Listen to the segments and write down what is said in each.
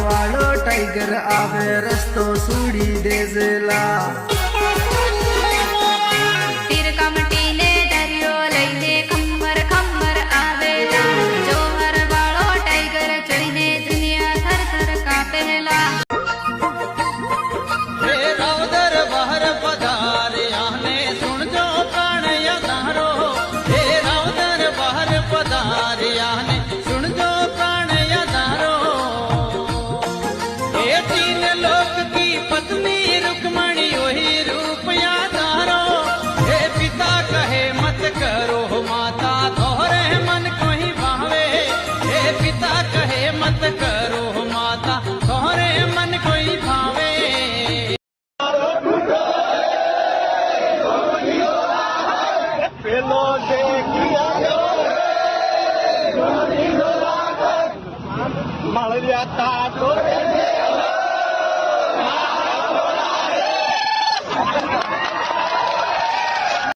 વાળો ટાઈગર આવે રસ્તો સુડી દેજેલા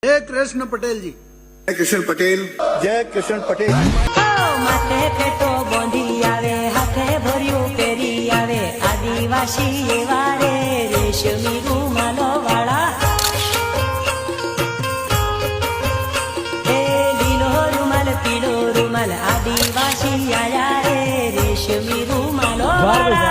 जय कृष्ण पटेल जी। जय कृष्ण पटेल। जय कृष्ण पटेल। माथे पेटो बोंधी आवे हाथे भर्યું પેરી આવે આદિવાસી એવા રે રેશમી રૂમાલો વાળા એ લીલો રૂમાલ પીળો રૂમાલ આદિવાસી આયા રે રેશમી રૂમાલો વાળા